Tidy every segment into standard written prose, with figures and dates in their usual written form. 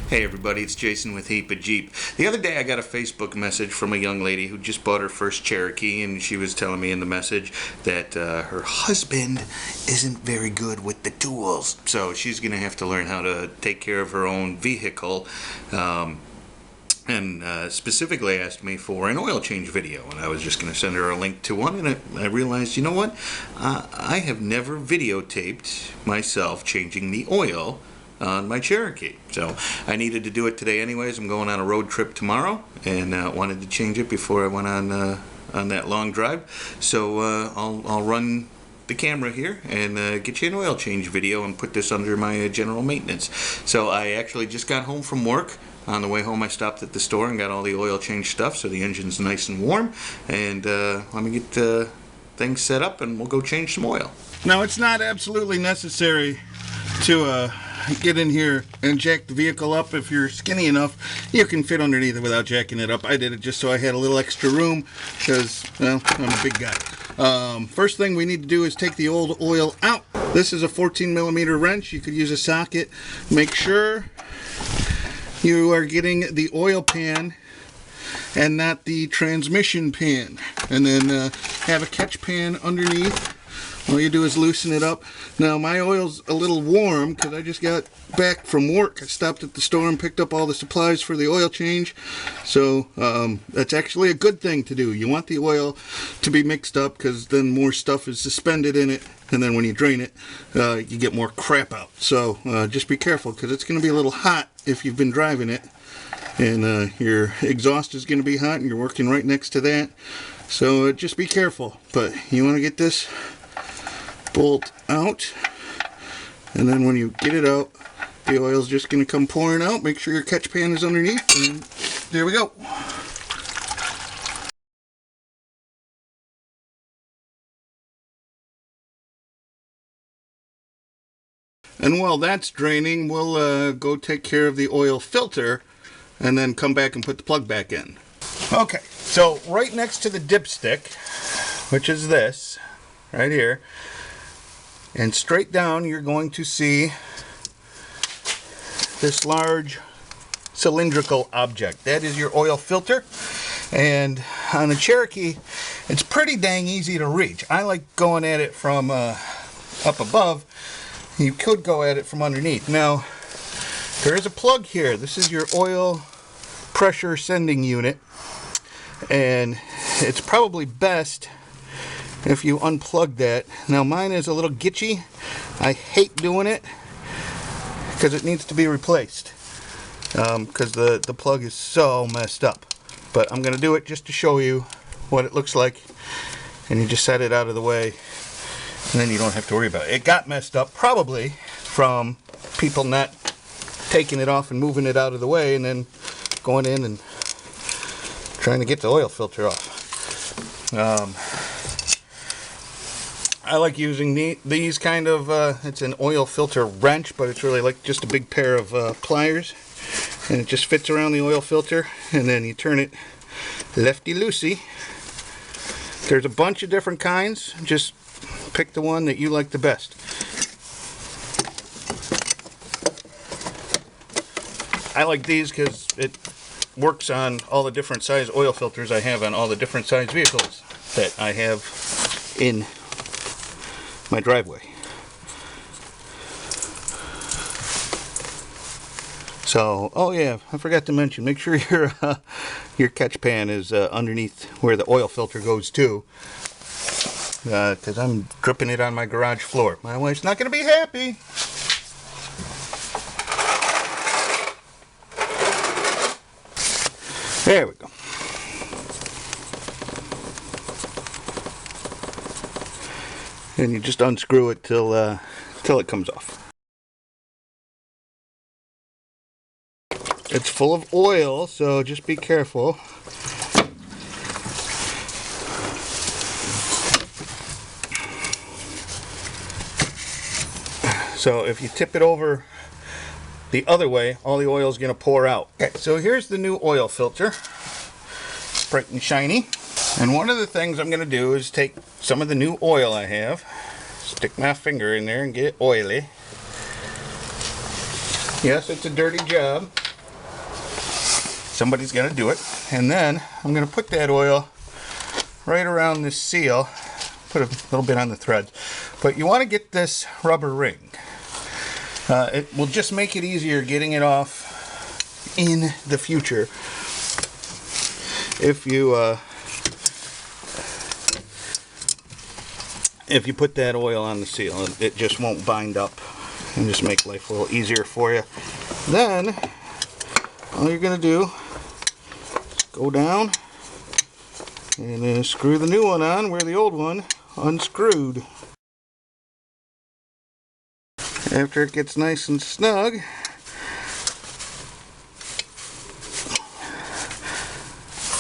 Hey everybody, it's Jason with Heap of Jeep. The other day I got a Facebook message from a young lady who just bought her first Cherokee, and she was telling me in the message that her husband isn't very good with the tools. So she's going to have to learn how to take care of her own vehicle. And specifically asked me for an oil change video, and I was just going to send her a link to one, and I realized, you know what? I have never videotaped myself changing the oil on my Cherokee. So I needed to do it today anyways. I'm going on a road trip tomorrow, and wanted to change it before I went on that long drive. So I'll run the camera here and get you an oil change video and put this under my general maintenance. So I actually just got home from work. On the way home I stopped at the store and got all the oil change stuff so the engine's nice and warm, and let me get things set up and we'll go change some oil. Now, it's not absolutely necessary to get in here and jack the vehicle up. If you're skinny enough, you can fit underneath it without jacking it up. I did it just so I had a little extra room because, well, I'm a big guy. First thing we need to do is take the old oil out. This is a 14mm wrench. You could use a socket. Make sure you are getting the oil pan and not the transmission pan. And then have a catch pan underneath. All you do is loosen it up. Now my oil's a little warm because I just got back from work. I stopped at the store and picked up all the supplies for the oil change. So that's actually a good thing to do. You want the oil to be mixed up because then more stuff is suspended in it. And then when you drain it, you get more crap out. So just be careful because it's going to be a little hot if you've been driving it. And your exhaust is going to be hot and you're working right next to that. So just be careful. But you want to get this bolt out, and then when you get it out, the oil's just going to come pouring out. Make sure your catch pan is underneath, and there we go. And while that's draining, we'll go take care of the oil filter and then come back and put the plug back in. Okay, so right next to the dipstick, which is this right here, and straight down, you're going to see this large cylindrical object. That is your oil filter. And on the Cherokee, it's pretty dang easy to reach. I like going at it from up above. You could go at it from underneath. Now, there is a plug here. This is your oil pressure sending unit. And it's probably best if you unplug that. Now mine is a little glitchy. I hate doing it because it needs to be replaced because the plug is so messed up. But I'm gonna do it just to show you what it looks like, and you just set it out of the way and then you don't have to worry about it. It got messed up probably from people not taking it off and moving it out of the way and then going in and trying to get the oil filter off. I like using these kind of, it's an oil filter wrench, but it's really like just a big pair of pliers, and it just fits around the oil filter, and then you turn it lefty-loosey. There's a bunch of different kinds. Just pick the one that you like the best. I like these because it works on all the different size oil filters I have on all the different size vehicles that I have in my driveway. So, oh yeah, I forgot to mention, make sure your catch pan is underneath where the oil filter goes to, because I'm dripping it on my garage floor. My wife's not going to be happy. There we go. And you just unscrew it till it comes off. It's full of oil, so just be careful. So if you tip it over the other way, all the oil is going to pour out. Okay, so here's the new oil filter. Bright and shiny. And one of the things I'm going to do is take some of the new oil I have, stick my finger in there and get it oily. Yes, it's a dirty job. somebody's got to do it. And then I'm going to put that oil right around this seal. Put a little bit on the threads. But you want to get this rubber ring. It will just make it easier getting it off in the future if you put that oil on the seal. It just won't bind up and just make life a little easier for you. Then all you're going to do is go down and screw the new one on where the old one unscrewed. After it gets nice and snug,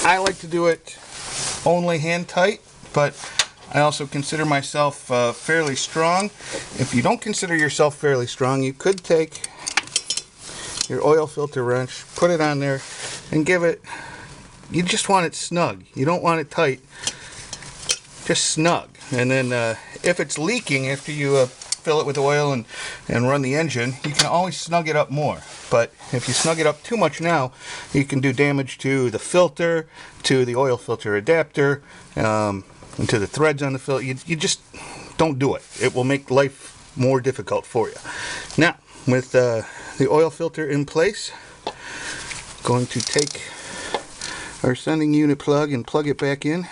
I like to do it only hand tight, but I also consider myself fairly strong. If you don't consider yourself fairly strong, you could take your oil filter wrench, put it on there, and give it, you just want it snug. You don't want it tight, just snug. And then if it's leaking after you fill it with oil and run the engine, you can always snug it up more. But if you snug it up too much now, you can do damage to the filter, to the oil filter adapter, and to the threads on the filter. You just don't do it. It will make life more difficult for you. Now, with the oil filter in place, I'm going to take our sending unit plug and plug it back in.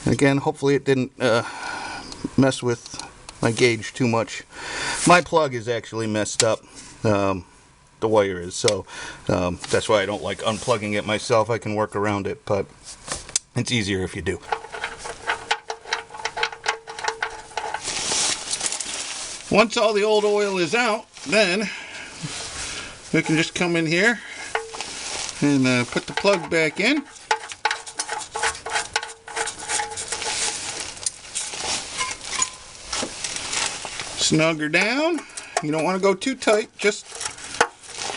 Again, hopefully it didn't mess with my gauge too much. My plug is actually messed up. The wire is, so that's why I don't like unplugging it myself. I can work around it, but it's easier if you do. Once all the old oil is out, then we can just come in here and put the plug back in. Snug her down. You don't want to go too tight, just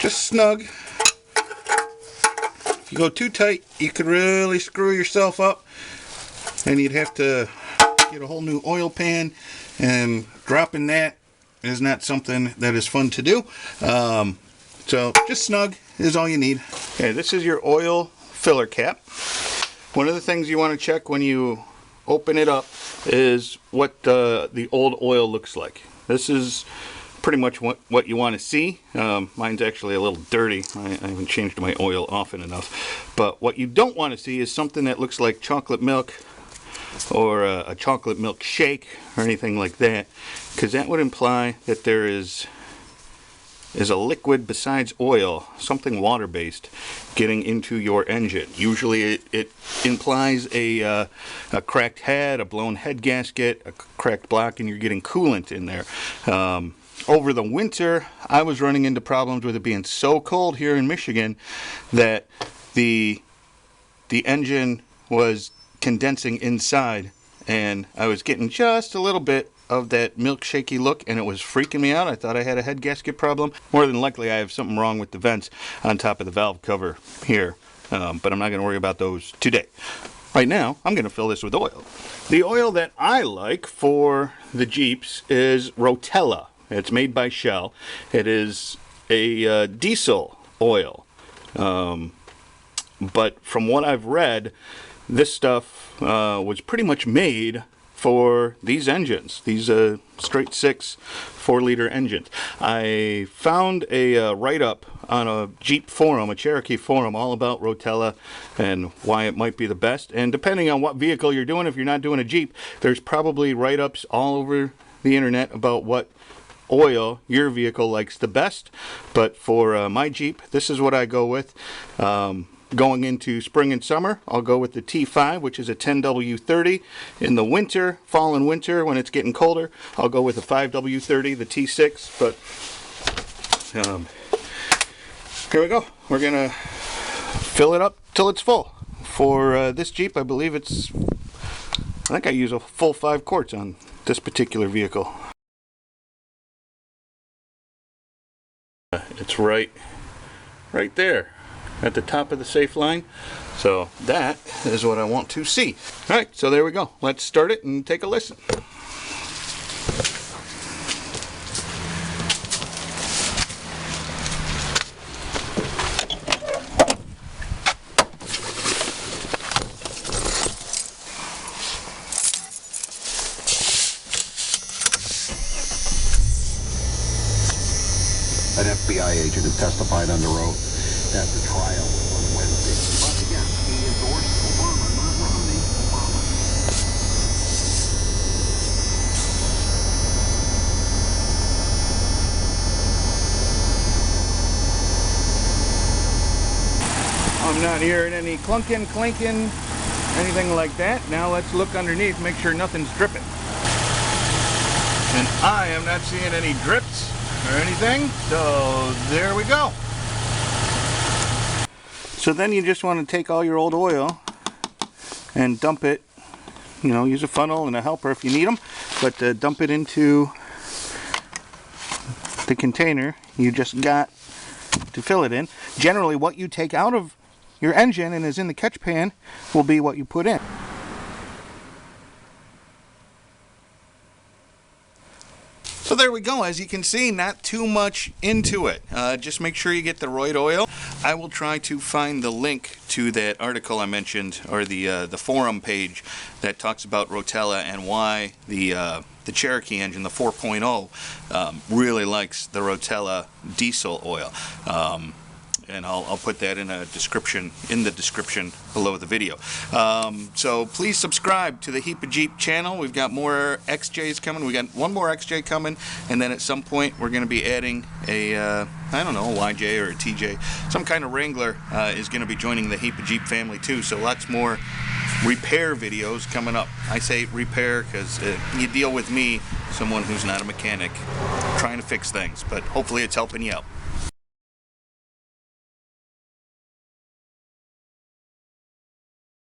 snug. If you go too tight, you could really screw yourself up, and you'd have to get a whole new oil pan, and dropping that is not something that is fun to do. So just snug is all you need. Okay, this is your oil filler cap. One of the things you want to check when you open it up is what the old oil looks like. This is pretty much what you want to see. Mine's actually a little dirty. I haven't changed my oil often enough. But what you don't want to see is something that looks like chocolate milk or a chocolate milk shake or anything like that, because that would imply that there is a liquid besides oil, something water-based, getting into your engine. Usually it implies a cracked head, a blown head gasket, a cracked block, and you're getting coolant in there. Over the winter, I was running into problems with it being so cold here in Michigan that the engine was condensing inside, and I was getting just a little bit of that milkshakey look, and it was freaking me out. I thought I had a head gasket problem. More than likely I have something wrong with the vents on top of the valve cover here, but I'm not going to worry about those today. Right now I'm going to fill this with oil. The oil that I like for the Jeeps is Rotella. It's made by Shell. It is a diesel oil, but from what I've read, this stuff was pretty much made for these engines, these straight 6 4-liter engines. I found a write-up on a Jeep forum, a Cherokee forum, all about Rotella and why it might be the best. And depending on what vehicle you're doing, if you're not doing a Jeep, there's probably write-ups all over the internet about what oil your vehicle likes the best. But for my Jeep, this is what I go with. Going into spring and summer, I'll go with the T5, which is a 10W30. In the winter, fall and winter, when it's getting colder, I'll go with a 5W30, the T6. But here we go. We're gonna fill it up till it's full. For this Jeep, I believe I think I use a full 5 quarts on this particular vehicle. It's right there at the top of the safe line. So that is what I want to see. Alright, so there we go. Let's start it and take a listen. An FBI agent has testified under oath at the trial on Wednesday. But again, he endorsed Obama, not Romney, Obama. I'm not hearing any clunking, clinking, anything like that. Now let's look underneath, make sure nothing's dripping. And I am not seeing any drips or anything, so there we go. So then you just want to take all your old oil and dump it, you know, use a funnel and a helper if you need them, but dump it into the container you just got to fill it in. Generally what you take out of your engine and is in the catch pan will be what you put in. So there we go. As you can see, not too much into it. Just make sure you get the right oil. I will try to find the link to that article I mentioned, or the forum page that talks about Rotella and why the Cherokee engine, the 4.0, really likes the Rotella diesel oil. And I'll put that in the description below the video. So please subscribe to the Heap of Jeep channel. We've got more XJs coming. We got one more XJ coming, and then at some point we're going to be adding a I don't know, a YJ or a TJ, some kind of Wrangler is going to be joining the Heap of Jeep family too. So lots more repair videos coming up. I say repair because you deal with me, someone who's not a mechanic, trying to fix things, but hopefully it's helping you out.